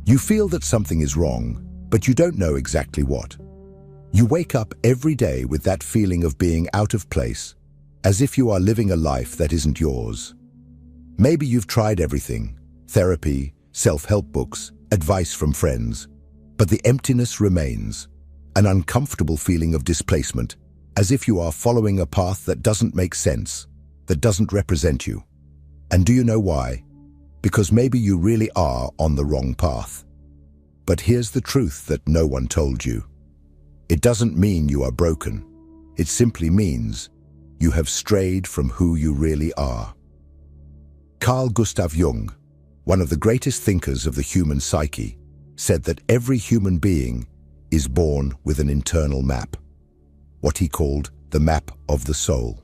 You feel that something is wrong, but you don't know exactly what. You wake up every day with that feeling of being out of place, as if you are living a life that isn't yours. Maybe you've tried everything: therapy, self-help books, advice from friends, but the emptiness remains, an uncomfortable feeling of displacement, as if you are following a path that doesn't make sense, that doesn't represent you. And do you know why? Because maybe you really are on the wrong path. But here's the truth that no one told you. It doesn't mean you are broken. It simply means you have strayed from who you really are. Carl Jung, one of the greatest thinkers of the human psyche, said that every human being is born with an internal map, what he called the map of the soul.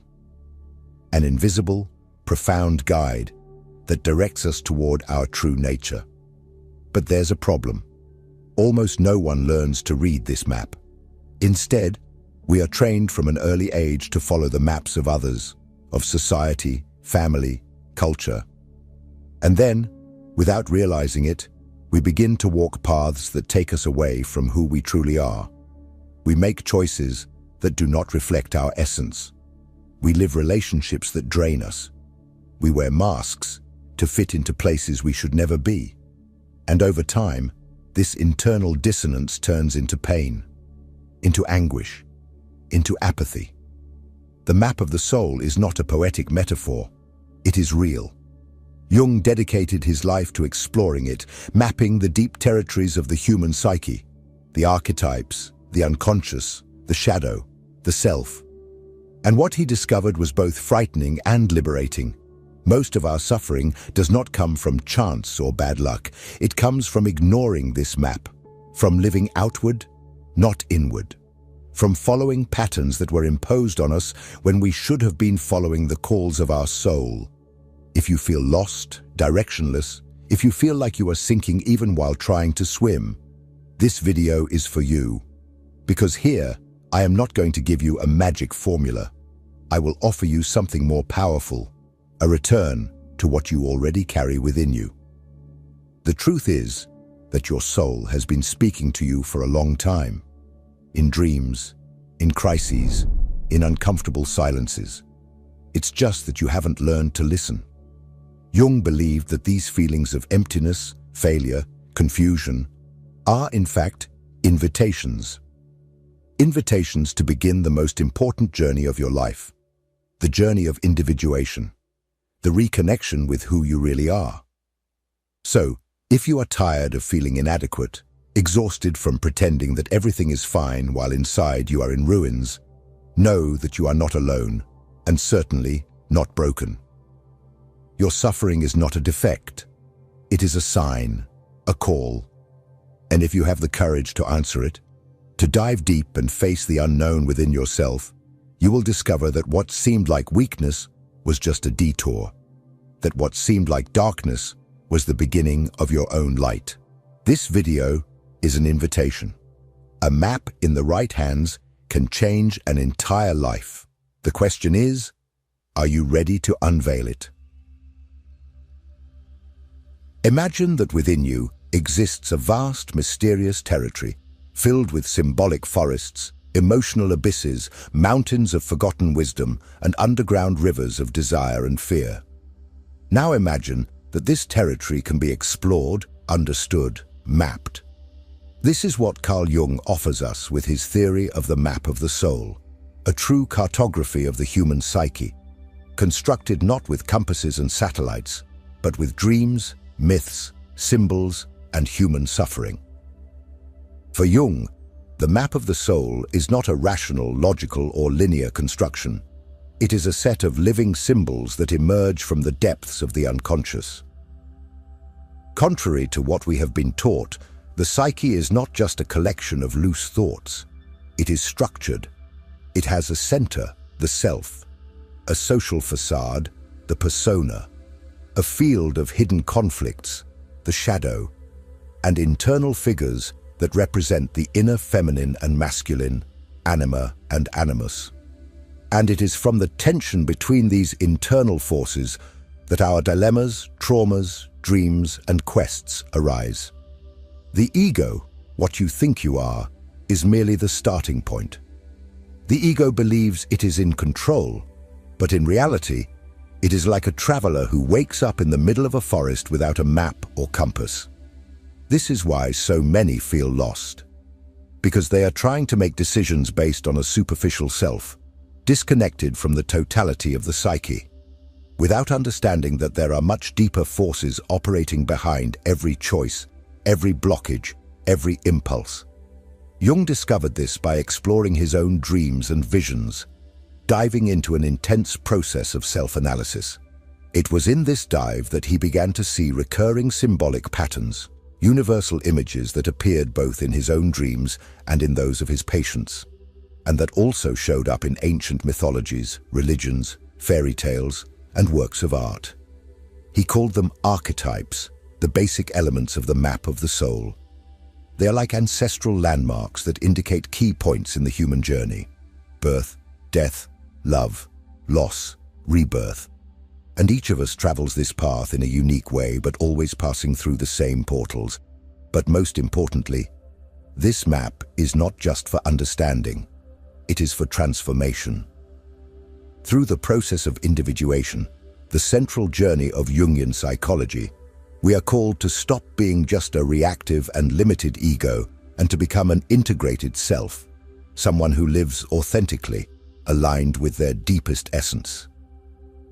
An invisible, profound guide that directs us toward our true nature. But there's a problem. Almost no one learns to read this map. Instead, we are trained from an early age to follow the maps of others, of society, family, culture. And then, without realizing it, we begin to walk paths that take us away from who we truly are. We make choices that do not reflect our essence. We live relationships that drain us. We wear masks to fit into places we should never be. And over time, this internal dissonance turns into pain, into anguish, into apathy. The map of the soul is not a poetic metaphor. It is real. Jung dedicated his life to exploring it, mapping the deep territories of the human psyche, the archetypes, the unconscious, the shadow, the self. And what he discovered was both frightening and liberating. Most of our suffering does not come from chance or bad luck. It comes from ignoring this map, from living outward, not inward, from following patterns that were imposed on us when we should have been following the calls of our soul. If you feel lost, directionless, if you feel like you are sinking even while trying to swim, this video is for you. Because here, I am not going to give you a magic formula. I will offer you something more powerful, a return to what you already carry within you. The truth is that your soul has been speaking to you for a long time, in dreams, in crises, in uncomfortable silences. It's just that you haven't learned to listen. Jung believed that these feelings of emptiness, failure, confusion are, in fact, invitations. Invitations to begin the most important journey of your life, the journey of individuation, the reconnection with who you really are. So, if you are tired of feeling inadequate, exhausted from pretending that everything is fine while inside you are in ruins, know that you are not alone, and certainly not broken. Your suffering is not a defect. It is a sign, a call. And if you have the courage to answer it, to dive deep and face the unknown within yourself, you will discover that what seemed like weakness was just a detour, that what seemed like darkness was the beginning of your own light. This video is an invitation. A map in the right hands can change an entire life. The question is, are you ready to unveil it? Imagine that within you exists a vast, mysterious territory filled with symbolic forests, emotional abysses, mountains of forgotten wisdom, and underground rivers of desire and fear. Now imagine that this territory can be explored, understood, mapped. This is what Carl Jung offers us with his theory of the map of the soul, a true cartography of the human psyche, constructed not with compasses and satellites, but with dreams, myths, symbols, and human suffering. For Jung, the map of the soul is not a rational, logical, or linear construction. It is a set of living symbols that emerge from the depths of the unconscious. Contrary to what we have been taught, the psyche is not just a collection of loose thoughts. It is structured. It has a center, the self, a social facade, the persona, a field of hidden conflicts, the shadow, and internal figures that represent the inner feminine and masculine, anima and animus. And it is from the tension between these internal forces that our dilemmas, traumas, dreams, and quests arise. The ego, what you think you are, is merely the starting point. The ego believes it is in control, but in reality, it is like a traveler who wakes up in the middle of a forest without a map or compass. This is why so many feel lost, because they are trying to make decisions based on a superficial self, disconnected from the totality of the psyche, without understanding that there are much deeper forces operating behind every choice, every blockage, every impulse. Jung discovered this by exploring his own dreams and visions, diving into an intense process of self-analysis. It was in this dive that he began to see recurring symbolic patterns, universal images that appeared both in his own dreams and in those of his patients, and that also showed up in ancient mythologies, religions, fairy tales, and works of art. He called them archetypes, the basic elements of the map of the soul. They are like ancestral landmarks that indicate key points in the human journey: birth, death, love, loss, rebirth. And each of us travels this path in a unique way, but always passing through the same portals. But most importantly, this map is not just for understanding, it is for transformation. Through the process of individuation, the central journey of Jungian psychology, we are called to stop being just a reactive and limited ego and to become an integrated self, someone who lives authentically, aligned with their deepest essence.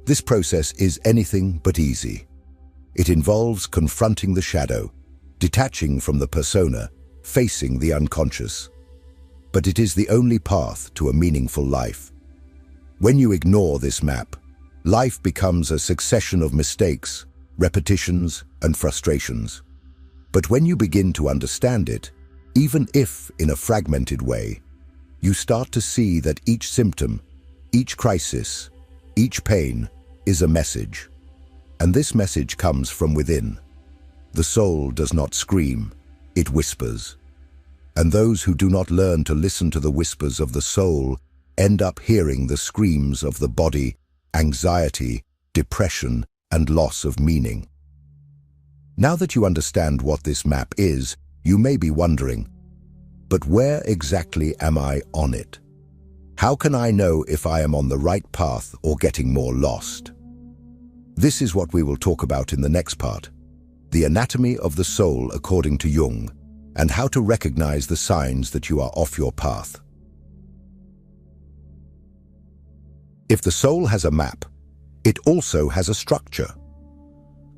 This process is anything but easy. It involves confronting the shadow, detaching from the persona, facing the unconscious. But it is the only path to a meaningful life. When you ignore this map, life becomes a succession of mistakes, repetitions, and frustrations. But when you begin to understand it, even if in a fragmented way, you start to see that each symptom, each crisis, each pain is a message. And this message comes from within. The soul does not scream, it whispers. And those who do not learn to listen to the whispers of the soul end up hearing the screams of the body, anxiety, depression, and loss of meaning. Now that you understand what this map is, you may be wondering, but where exactly am I on it? How can I know if I am on the right path or getting more lost? This is what we will talk about in the next part: the anatomy of the soul according to Jung, and how to recognize the signs that you are off your path. If the soul has a map, it also has a structure.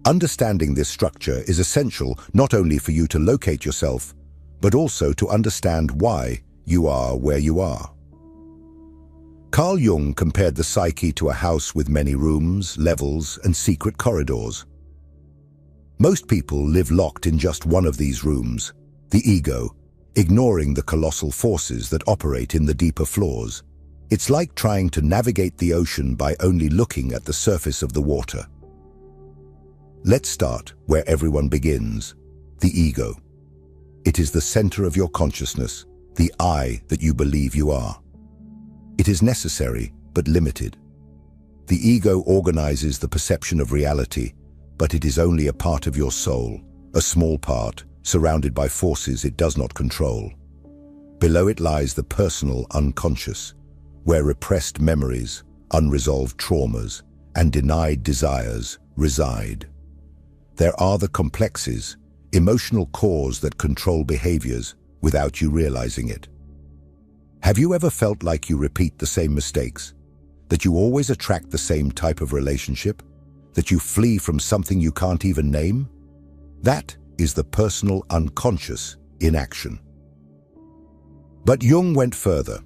Understanding this structure is essential not only for you to locate yourself, but also to understand why you are where you are. Carl Jung compared the psyche to a house with many rooms, levels, and secret corridors. Most people live locked in just one of these rooms, the ego, ignoring the colossal forces that operate in the deeper floors. It's like trying to navigate the ocean by only looking at the surface of the water. Let's start where everyone begins, the ego. It is the center of your consciousness, the I that you believe you are. It is necessary, but limited. The ego organizes the perception of reality, but it is only a part of your soul, a small part, surrounded by forces it does not control. Below it lies the personal unconscious, where repressed memories, unresolved traumas, and denied desires reside. There are the complexes, emotional cores that control behaviors without you realizing it. Have you ever felt like you repeat the same mistakes? That you always attract the same type of relationship? That you flee from something you can't even name? That is the personal unconscious in action. But Jung went further.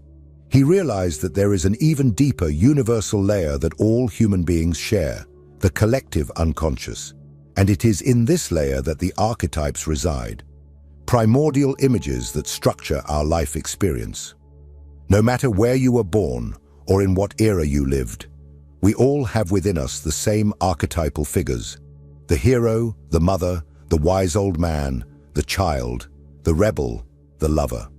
He realized that there is an even deeper universal layer that all human beings share, the collective unconscious. And it is in this layer that the archetypes reside, primordial images that structure our life experience. No matter where you were born or in what era you lived, we all have within us the same archetypal figures: the hero, the mother, the wise old man, the child, the rebel, the lover.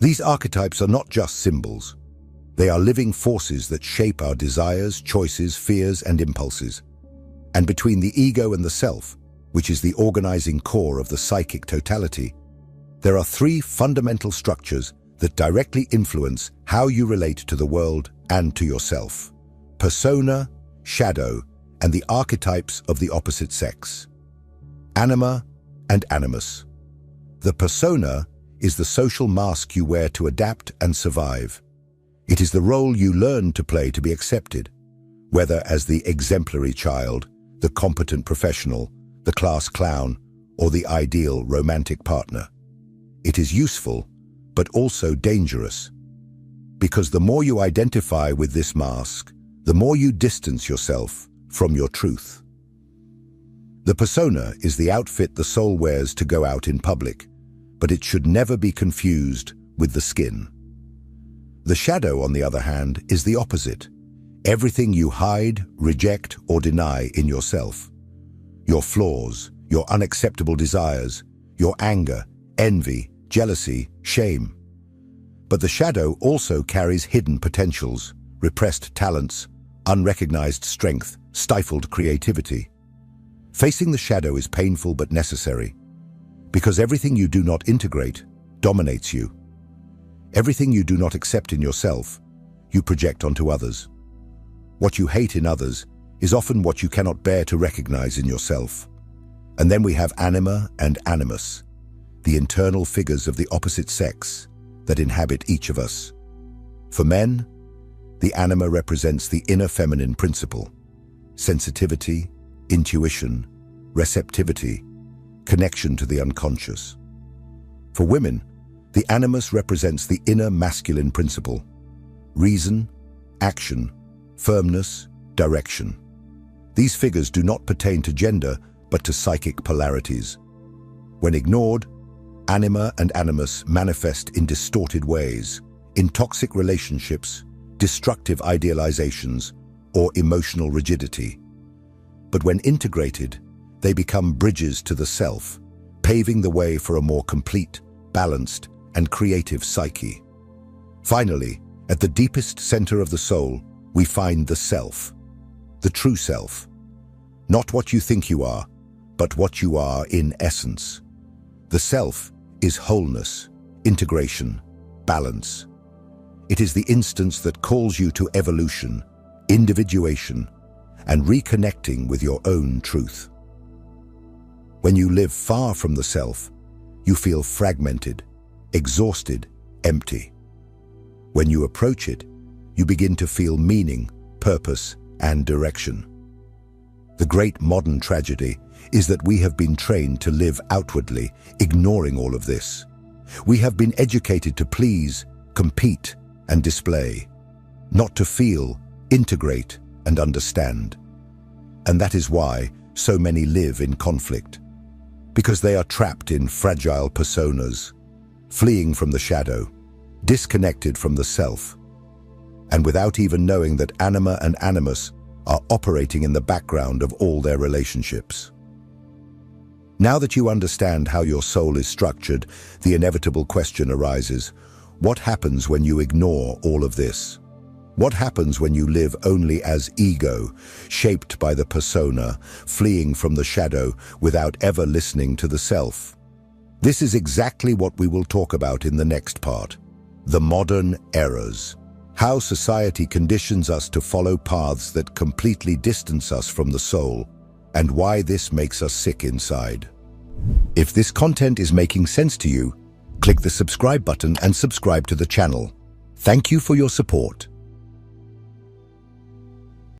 These archetypes are not just symbols. They are living forces that shape our desires, choices, fears, and impulses. And between the ego and the self, which is the organizing core of the psychic totality, there are three fundamental structures that directly influence how you relate to the world and to yourself: persona, shadow, and the archetypes of the opposite sex. Anima and animus. The persona is the social mask you wear to adapt and survive. It is the role you learn to play to be accepted, whether as the exemplary child, the competent professional, the class clown, or the ideal romantic partner. It is useful, but also dangerous, because the more you identify with this mask, the more you distance yourself from your truth. The persona is the outfit the soul wears to go out in public, but it should never be confused with the skin. The shadow, on the other hand, is the opposite. Everything you hide, reject, or deny in yourself. Your flaws, your unacceptable desires, your anger, envy, jealousy, shame. But the shadow also carries hidden potentials, repressed talents, unrecognized strength, stifled creativity. Facing the shadow is painful but necessary, because everything you do not integrate dominates you. Everything you do not accept in yourself, you project onto others. What you hate in others is often what you cannot bear to recognize in yourself. And then we have anima and animus, the internal figures of the opposite sex that inhabit each of us. For men, the anima represents the inner feminine principle: sensitivity, intuition, receptivity, connection to the unconscious. For women, the animus represents the inner masculine principle: reason, action, firmness, direction. These figures do not pertain to gender, but to psychic polarities. When ignored, anima and animus manifest in distorted ways, in toxic relationships, destructive idealizations, or emotional rigidity. But when integrated, they become bridges to the self, paving the way for a more complete, balanced, and creative psyche. Finally, at the deepest center of the soul, we find the self, the true self. Not what you think you are, but what you are in essence. The self is wholeness, integration, balance. It is the instance that calls you to evolution, individuation, and reconnecting with your own truth. When you live far from the self, you feel fragmented, exhausted, empty. When you approach it, you begin to feel meaning, purpose, and direction. The great modern tragedy is that we have been trained to live outwardly, ignoring all of this. We have been educated to please, compete, and display, not to feel, integrate, and understand. And that is why so many live in conflict, because they are trapped in fragile personas, fleeing from the shadow, disconnected from the self, and without even knowing that anima and animus are operating in the background of all their relationships. Now that you understand how your soul is structured, the inevitable question arises: what happens when you ignore all of this? What happens when you live only as ego, shaped by the persona, fleeing from the shadow without ever listening to the self? This is exactly what we will talk about in the next part: the modern errors. How society conditions us to follow paths that completely distance us from the soul, and why this makes us sick inside. If this content is making sense to you, click the subscribe button and subscribe to the channel. Thank you for your support.